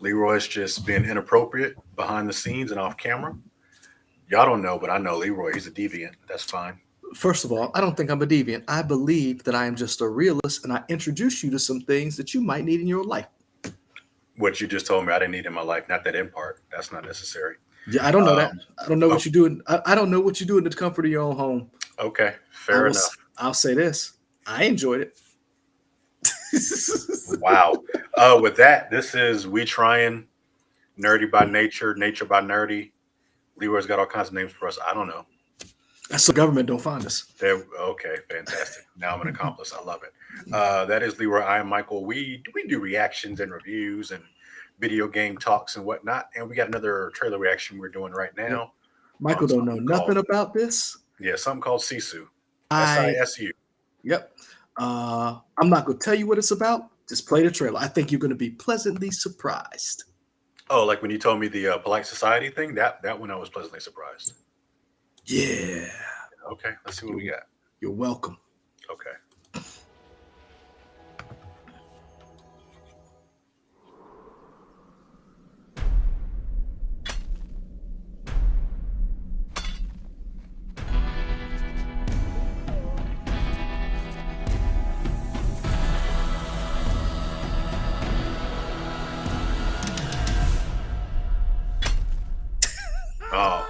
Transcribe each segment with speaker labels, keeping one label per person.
Speaker 1: Leroy's just been inappropriate behind the scenes and off camera. Y'all don't know, but I know Leroy. He's a deviant. That's fine.
Speaker 2: First of all, I don't think I'm a deviant. I believe that I am just a realist, and I introduce you to some things that you might need in your life.
Speaker 1: What you just told me, I didn't need in my life. Not that in part. That's not necessary.
Speaker 2: Yeah, I don't know that.
Speaker 1: Um,
Speaker 2: I don't know
Speaker 1: oh,
Speaker 2: what you do. I don't know what you do in the comfort of your own home.
Speaker 1: okay,
Speaker 2: I
Speaker 1: fair
Speaker 2: will.
Speaker 1: enough.
Speaker 2: I'll say this. I enjoyed it.
Speaker 1: Wow. With that, this is We Trying, Nerdy by Nature, Nature by Nerdy. Leroy's got all kinds of names for us. I don't know.
Speaker 2: So government don't find us.
Speaker 1: There, okay, fantastic. Now I'm an accomplice. I love it. That is Leroy. I am Michael. We do reactions and reviews and video game talks and whatnot. And we got another trailer reaction we're doing right
Speaker 2: Yep.
Speaker 1: now
Speaker 2: Michael
Speaker 1: on
Speaker 2: don't know
Speaker 1: something called
Speaker 2: nothing about this.
Speaker 1: something called Sisu.
Speaker 2: I
Speaker 1: SISU.
Speaker 2: Yep. I'm not gonna tell you what it's about. Just play the trailer. I think you're gonna be pleasantly surprised.
Speaker 1: Oh, like when you told me the polite society thing. That one I was pleasantly surprised.
Speaker 2: Yeah.
Speaker 1: Okay, let's see what
Speaker 2: You're,
Speaker 1: we got.
Speaker 2: you're welcome.
Speaker 1: Okay. Oh,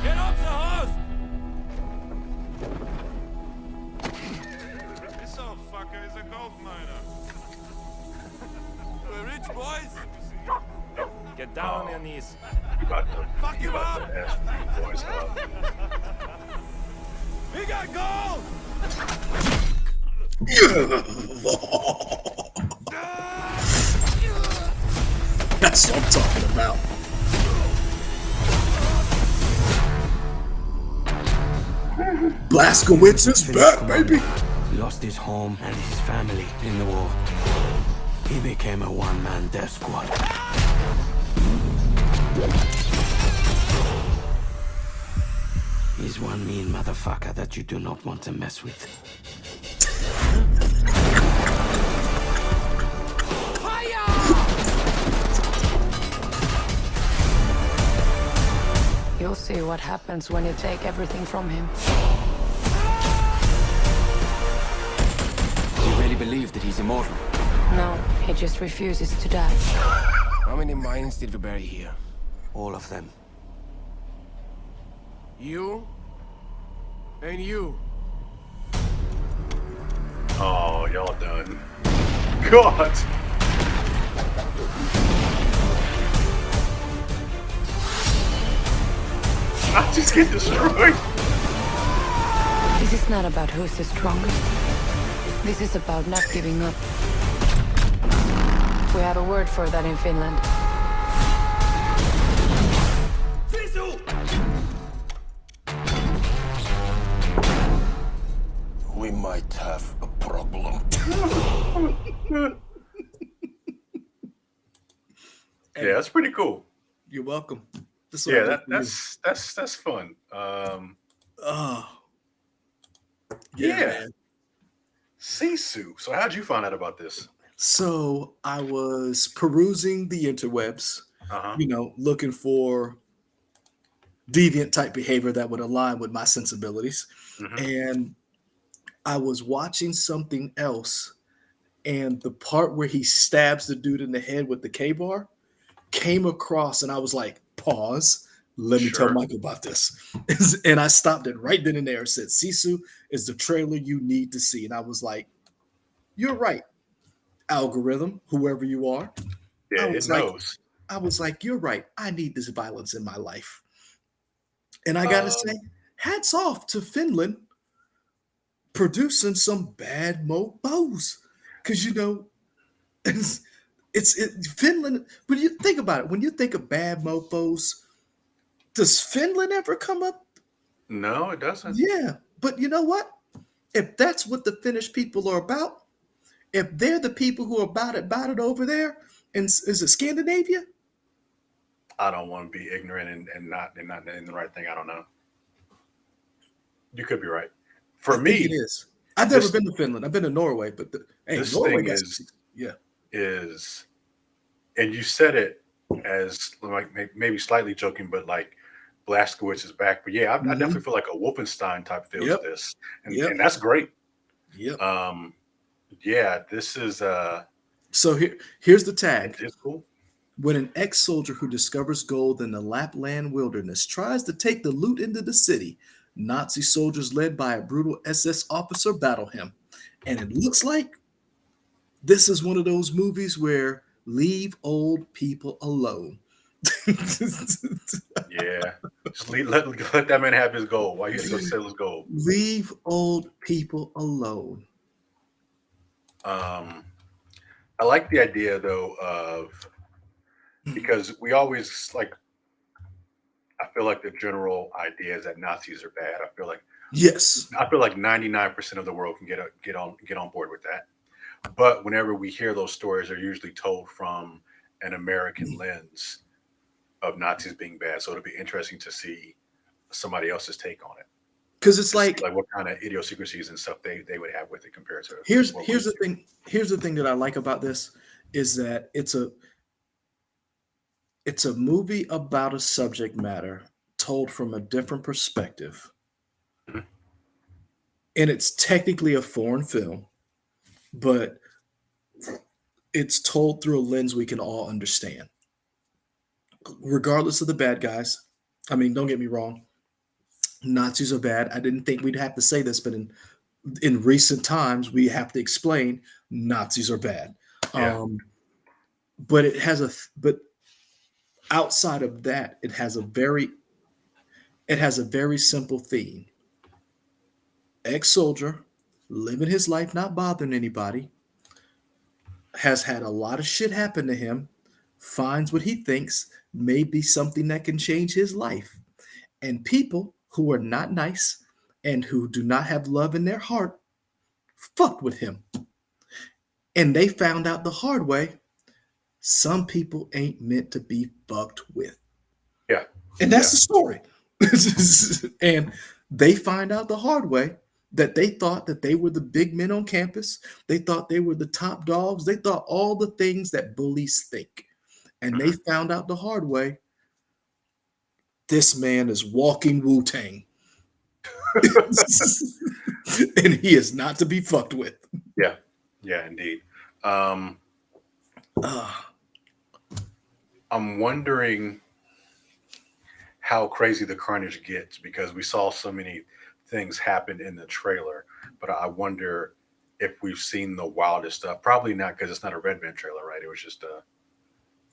Speaker 3: Get off the horse! This old fucker is a gold miner. We're rich boys. Get down on your knees.
Speaker 1: you about to
Speaker 3: Fuck
Speaker 1: you
Speaker 3: you
Speaker 1: about
Speaker 3: up!
Speaker 1: to ask the boys up.
Speaker 3: We got gold!
Speaker 2: That's what I'm talking about. Blaskowitz is back, baby.
Speaker 4: Lost his home and his family in the war. He became a one-man death squad. He's one mean motherfucker that you do not want to mess with.
Speaker 5: You'll see what happens when you take everything from him.
Speaker 4: You really believe that he's immortal?
Speaker 5: No, he just refuses to die.
Speaker 6: How many mines did we bury here?
Speaker 4: All of them.
Speaker 6: You? And you?
Speaker 1: Oh, y'all done. God. I just get destroyed.
Speaker 5: This is not about who's the strongest. This is about not giving up. We have a word for that in Finland.
Speaker 3: Sisu!
Speaker 6: We might have a problem.
Speaker 1: Yeah, that's pretty cool.
Speaker 2: You're welcome. This
Speaker 1: Yeah,
Speaker 2: one
Speaker 1: that,
Speaker 2: for you.
Speaker 1: that's fun.
Speaker 2: Oh,
Speaker 1: Yeah.
Speaker 2: man.
Speaker 1: Sisu. So how'd you find out about this?
Speaker 2: So I was perusing the interwebs,
Speaker 1: Uh-huh.
Speaker 2: looking for deviant type behavior that would align with my sensibilities.
Speaker 1: Hmm.
Speaker 2: And I was watching something else, and the part where he stabs the dude in the head with the K bar came across, and I was like, pause. Let me tell
Speaker 1: Sure.
Speaker 2: Michael about this. And I stopped it right then and there. Said, Sisu is the trailer you need to see. And I was like, you're right, algorithm, whoever you are.
Speaker 1: Yeah,
Speaker 2: I
Speaker 1: it
Speaker 2: was like,
Speaker 1: knows.
Speaker 2: you're right. I need this violence in my life. And I gotta
Speaker 1: Um,
Speaker 2: say, hats off to Finland producing some bad mobos. Cause it's, Finland, when you think about it, when you think of bad mofos, does Finland ever come up?
Speaker 1: no, it doesn't.
Speaker 2: Yeah. But you know what? If that's what the Finnish people are about, if they're the people who are about it over there, and is it Scandinavia?
Speaker 1: I don't want to be ignorant and not in the right thing. I don't know. You could be right.
Speaker 2: I
Speaker 1: For
Speaker 2: think it
Speaker 1: me,
Speaker 2: is. I've never
Speaker 1: this
Speaker 2: been to Finland. I've been to Norway, but hey,
Speaker 1: this
Speaker 2: Norway
Speaker 1: thing
Speaker 2: got some. Yeah.
Speaker 1: is, and you said it as like maybe slightly joking, but like Blazkowicz is back. But yeah, I definitely
Speaker 2: Hmm.
Speaker 1: feel like a Wolfenstein type feel to
Speaker 2: Yep.
Speaker 1: this,
Speaker 2: Yep.
Speaker 1: and that's great.
Speaker 2: Yep.
Speaker 1: Um, yeah, this is
Speaker 2: So here's the tag.
Speaker 1: it's cool.
Speaker 2: When an ex-soldier who discovers gold in the Lapland wilderness tries to take the loot into the city, Nazi soldiers led by a brutal SS officer battle him. And it looks like this is one of those movies where leave old people alone.
Speaker 1: Yeah, just let that man have his goal. Why he had to go sell his gold.
Speaker 2: Leave old people alone.
Speaker 1: Um, I like the idea though of because we always like I feel like the general idea is that Nazis are bad.
Speaker 2: Yes.
Speaker 1: I feel like 99% of the world can get on board with that. But whenever we hear those stories, they're usually told from an American lens of Nazis being bad. So it'll be interesting to see somebody else's take on it
Speaker 2: Because it's
Speaker 1: to see
Speaker 2: like
Speaker 1: like what kind of idiosyncrasies and stuff they would have with it compared to what we
Speaker 2: here's the
Speaker 1: see.
Speaker 2: thing. Here's the thing that I like about this is that it's a movie about a subject matter told from a different perspective.
Speaker 1: Mhm.
Speaker 2: And it's technically a foreign film, but it's told through a lens we can all understand. Regardless of the bad guys. I mean, don't get me wrong, Nazis are bad. I didn't think we'd have to say this, but in recent times we have to explain Nazis are bad.
Speaker 1: Yeah.
Speaker 2: Um, but but outside of that, it has a very simple theme. Ex-soldier, living his life, not bothering anybody, has had a lot of shit happen to him, finds what he thinks may be something that can change his life. And people who are not nice and who do not have love in their heart fucked with him. And they found out the hard way some people ain't meant to be fucked with.
Speaker 1: Yeah.
Speaker 2: And
Speaker 1: Yeah.
Speaker 2: that's the story. And they find out the hard way that they thought that they were the big men on campus. They thought they were the top dogs. They thought all the things that bullies think. And they
Speaker 1: Mhm.
Speaker 2: found out the hard way this man is walking Wu Tang. And he is not to be fucked with.
Speaker 1: Yeah. Yeah, indeed. Um,
Speaker 2: Ah,
Speaker 1: I'm wondering how crazy the carnage gets because we saw so many things happen in the trailer. But I wonder if we've seen the wildest stuff. Probably not because it's not a Red Band trailer, right? It was just a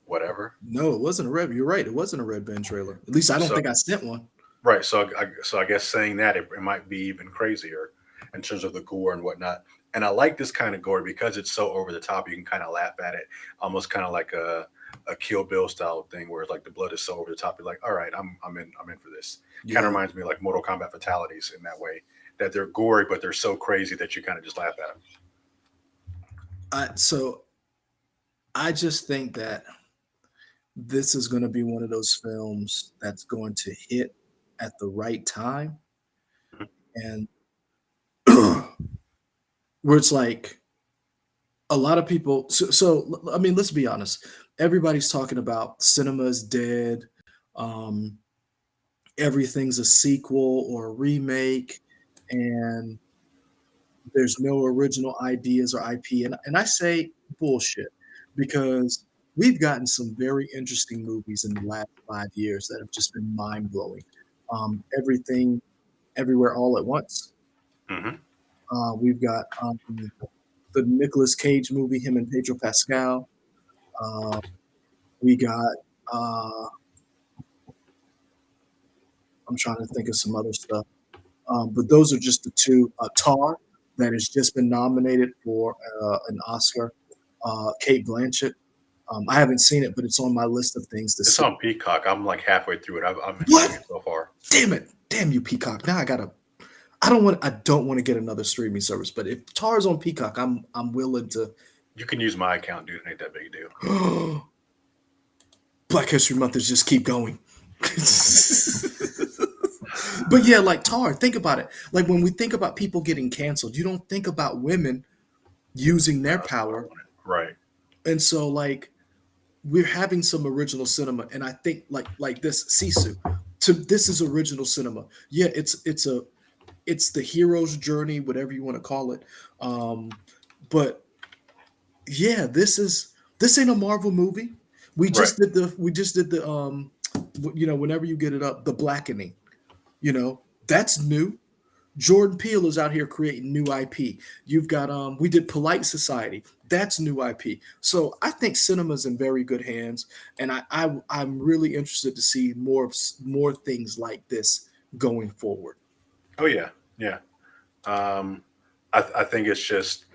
Speaker 1: whatever.
Speaker 2: no, it wasn't a red. You're right. It wasn't a red band trailer. At least I don't
Speaker 1: So
Speaker 2: think I sent one.
Speaker 1: right. So I guess saying that it might be even crazier in terms of the gore and whatnot. And I like this kind of gore because it's so over the top. You can kind of laugh at it, almost kind of like a Kill Bill style thing where it's like the blood is so over the top. You're like, all right, I'm in for this. Kind
Speaker 2: Yeah.
Speaker 1: of reminds me of like Mortal Kombat fatalities in that way that they're gory, but they're so crazy that you kind of just laugh at them.
Speaker 2: So I just think that this is going to be one of those films that's going to hit at the right time and where it's like a lot of people I mean let's be honest, everybody's talking about cinema is dead, um everything's a sequel or a remake, and there's no original ideas or IP, and I say bullshit because we've gotten some very interesting movies in the last 5 years that have just been mind blowing. Everything, everywhere, all at once.
Speaker 1: Hmm.
Speaker 2: We've got the Nicolas Cage movie, him and Pedro Pascal. Uh, we got. Uh, I'm trying to think of some other stuff, but those are just the two. Tar, that has just been nominated for an Oscar. Kate Blanchett. I haven't seen it, but it's on my list of things to
Speaker 1: It's
Speaker 2: see.
Speaker 1: on Peacock. I'm like halfway through it. I'm enjoying
Speaker 2: What?
Speaker 1: it so far.
Speaker 2: Damn it! Damn you, Peacock! Now I gotta. I don't want. I don't want to get another streaming service. But if Tar's on Peacock, I'm willing to.
Speaker 1: You can use my account, dude. It ain't that big a deal.
Speaker 2: Black History Month is just keep going. But yeah, like Tar, think about it. Like when we think about people getting canceled, you don't think about women using their
Speaker 1: That's what I
Speaker 2: power.
Speaker 1: wanted. Right.
Speaker 2: And so like we're having some original cinema, and I think like this Sisu, to this is original cinema. Yeah, it's the hero's journey, whatever you want to call it. But yeah, this ain't a Marvel movie.
Speaker 1: Right.
Speaker 2: We just did the whenever you get it up, the blackening. That's new. Jordan Peele is out here creating new IP. You've got we did Polite Society. That's new IP. So I think cinema's in very good hands, and I'm really interested to see more things like this going forward.
Speaker 1: Oh yeah. Yeah. Um, I think it's just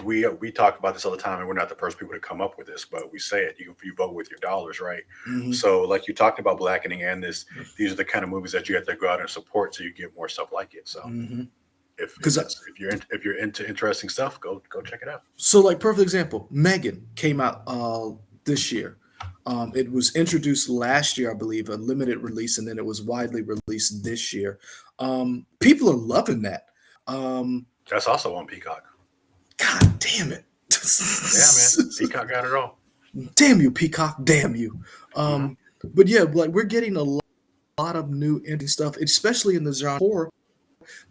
Speaker 1: we talk about this all the time, and we're not the first people to come up with this, but we say it. You vote with your dollars, right?
Speaker 2: Hmm.
Speaker 1: So, like you talked about blackening and this, these are the kind of movies that you have to go out and support, so you get more stuff like it. So,
Speaker 2: Hmm.
Speaker 1: if
Speaker 2: Because
Speaker 1: it's if you're into interesting stuff, go check it out.
Speaker 2: so like perfect example, Megan came out this year. It was introduced last year, I believe, a limited release, and then it was widely released this year. People are loving that. Um,
Speaker 1: That's also on Peacock.
Speaker 2: God damn it.
Speaker 1: Yeah, man, Peacock got it all.
Speaker 2: Damn you, Peacock. Damn you.
Speaker 1: Hmm.
Speaker 2: But yeah, like we're getting a lot of new interesting stuff, especially in the genre horror,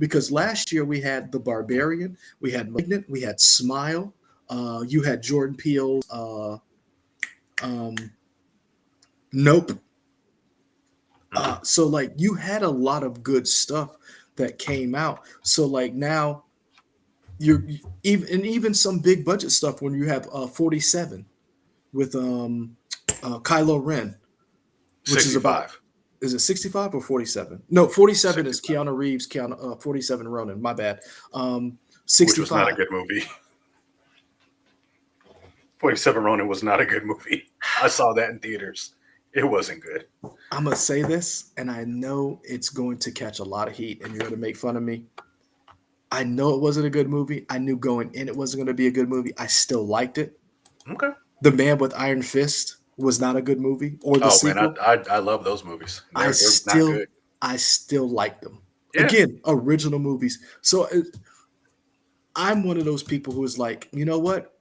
Speaker 2: because last year we had The Barbarian, we had Malignant, we had Smile, you had Jordan Peele's um, Nope.
Speaker 1: Hmm.
Speaker 2: So like you had a lot of good stuff that came out. So like now you're even some big budget stuff when you have 47 with Kylo Ren, which is about
Speaker 1: 65,
Speaker 2: is it 65 or 47? No, 47 is
Speaker 1: 65,
Speaker 2: Keanu Reeves, 47 Ronan, my bad.
Speaker 1: which was not a
Speaker 2: 65.
Speaker 1: good movie. 47 Ronin was not a good movie. I saw that in theaters. It wasn't good.
Speaker 2: I'm gonna say this, and I know it's going to catch a lot of heat, and you're gonna make fun of me. I know it wasn't a good movie. I knew going in it wasn't gonna be a good movie. I still liked it.
Speaker 1: Okay.
Speaker 2: The Man with Iron Fist was not a good movie, or the
Speaker 1: Oh man,
Speaker 2: sequel.
Speaker 1: I love those movies.
Speaker 2: I
Speaker 1: They're not
Speaker 2: still
Speaker 1: good.
Speaker 2: I still like them.
Speaker 1: Yeah.
Speaker 2: Again, original movies. So I'm one of those people who is like, you know what?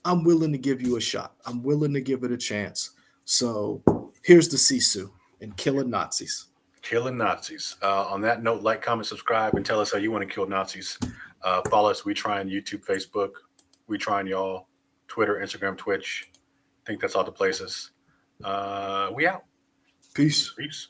Speaker 2: I'm willing to give you a shot. I'm willing to give it a chance. So here's the Sisu and killing Nazis.
Speaker 1: Killing Nazis. On that note, like, comment, subscribe, and tell us how you want to kill Nazis. Follow us. We try on YouTube, Facebook. We try on y'all. Twitter, Instagram, Twitch. I think that's all the places. We out.
Speaker 2: Peace.
Speaker 1: Peace.